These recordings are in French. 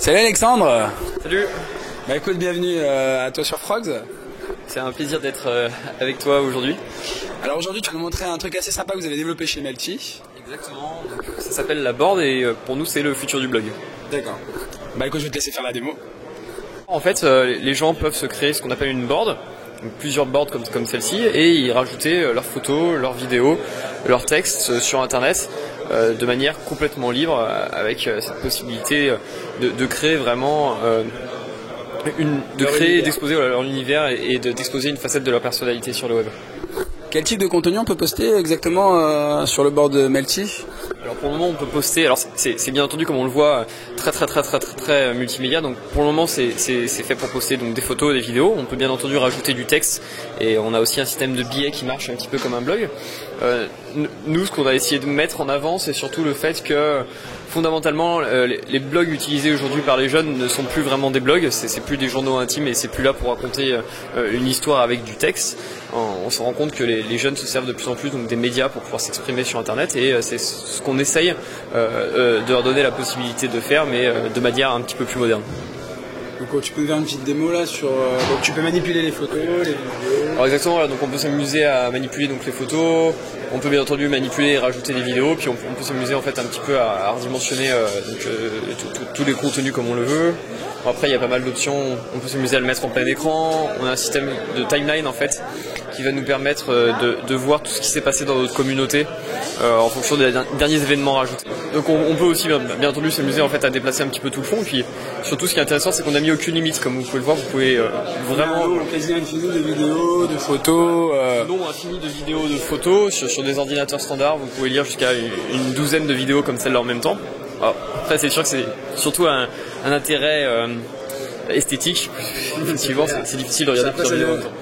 Salut Alexandre. Salut. Bah écoute, bienvenue à toi sur Frogs. C'est un plaisir d'être avec toi aujourd'hui. Alors aujourd'hui tu vas nous montrer un truc assez sympa que vous avez développé chez Melty. Exactement, donc, ça s'appelle la board et pour nous c'est le futur du blog. D'accord. Bah écoute, je vais te laisser faire la démo. En fait, les gens peuvent se créer ce qu'on appelle une board, donc plusieurs boards comme celle-ci, et y rajouter leurs photos, leurs vidéos, leurs textes sur internet de manière complètement libre, avec cette possibilité de créer vraiment d'exposer leur univers et d'exposer une facette de leur personnalité sur le web. Quel type de contenu on peut poster exactement sur le board de Melty? Alors pour le moment on peut poster, alors c'est bien entendu comme on le voit très multimédia, donc pour le moment c'est fait pour poster donc des photos, des vidéos. On peut bien entendu rajouter du texte et on a aussi un système de billets qui marche un petit peu comme un blog. Nous ce qu'on a essayé de mettre en avant c'est surtout le fait que fondamentalement les blogs utilisés aujourd'hui par les jeunes ne sont plus vraiment des blogs, c'est plus des journaux intimes et c'est plus là pour raconter une histoire avec du texte. On se rend compte que les jeunes se servent de plus en plus donc des médias pour pouvoir s'exprimer sur internet et c'est ce qu'on essaye de leur donner la possibilité de faire, mais de manière un petit peu plus moderne. Donc tu peux nous faire une petite démo là sur donc tu peux manipuler les photos, les vidéos. Alors exactement, voilà, donc on peut s'amuser à manipuler donc les photos, on peut bien entendu manipuler et rajouter des vidéos, puis on peut s'amuser en fait un petit peu à redimensionner tous les contenus comme on le veut. Bon, après il y a pas mal d'options, on peut s'amuser à le mettre en plein écran, on a un système de timeline en fait qui va nous permettre de voir tout ce qui s'est passé dans notre communauté en fonction des derniers événements rajoutés. Donc on peut aussi bien entendu s'amuser en fait à déplacer un petit peu tout le fond, et puis surtout ce qui est intéressant c'est qu'on n'a mis aucune limite, comme vous pouvez le voir, vous pouvez vraiment... quasi infini de vidéos, de photos. Nombre infini de vidéos, de photos, sur des ordinateurs standards, vous pouvez lire jusqu'à une douzaine de vidéos comme celle-là en même temps. Alors, après c'est sûr que c'est surtout un intérêt esthétique, effectivement c'est difficile de regarder plusieurs vidéos en même temps.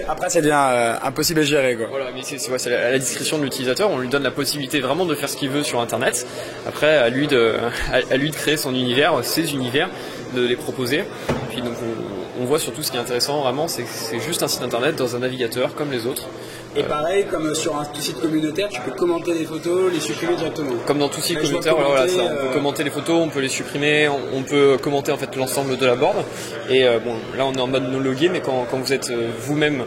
Après ça devient impossible à gérer quoi. Voilà, mais c'est à la discrétion de l'utilisateur, on lui donne la possibilité vraiment de faire ce qu'il veut sur internet. Après à lui de créer son univers, ses univers, de les proposer. Puis donc on voit surtout ce qui est intéressant vraiment, c'est que c'est juste un site internet dans un navigateur comme les autres. Et pareil, comme sur un site communautaire, tu peux commenter les photos, les supprimer directement. Comme dans tout site communautaire, voilà, on peut commenter les photos, on peut les supprimer, on peut commenter en fait l'ensemble de la board. Et bon, là on est en mode no logué, mais quand vous êtes vous-même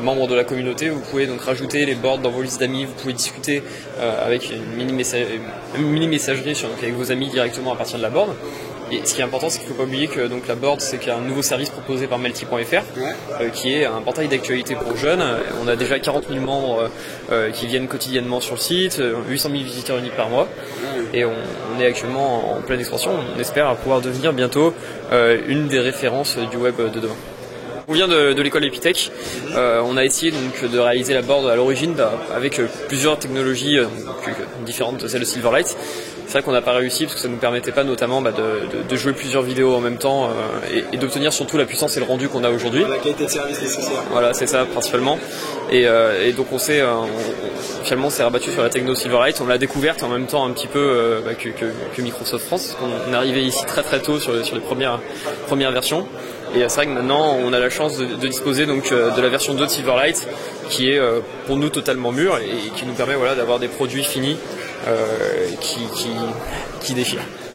membre de la communauté, vous pouvez donc rajouter les boards dans vos listes d'amis, vous pouvez discuter avec une mini messagerie avec vos amis directement à partir de la board. Et ce qui est important, c'est qu'il ne faut pas oublier que donc, la board, c'est qu'il y a un nouveau service proposé par Melty.fr, qui est un portail d'actualité pour jeunes. On a déjà 40 000 membres qui viennent quotidiennement sur le site, 800 000 visiteurs uniques par mois. Et on est actuellement en pleine expansion. On espère pouvoir devenir bientôt une des références du web de demain. On vient de l'école Epitech. On a essayé donc de réaliser la board à l'origine avec plusieurs technologies différentes de celle de Silverlight. C'est vrai qu'on n'a pas réussi parce que ça ne nous permettait pas notamment de jouer plusieurs vidéos en même temps et d'obtenir surtout la puissance et le rendu qu'on a aujourd'hui. La qualité de service nécessaire. Voilà, c'est ça principalement. Et donc on s'est rabattu sur la techno Silverlight. On l'a découverte en même temps un petit peu que Microsoft France. On est arrivé ici très tôt sur les premières versions. Et c'est vrai que maintenant on a la chance de disposer donc de la version 2 de Silverlight qui est pour nous totalement mûre et qui nous permet d'avoir des produits finis qui défilent.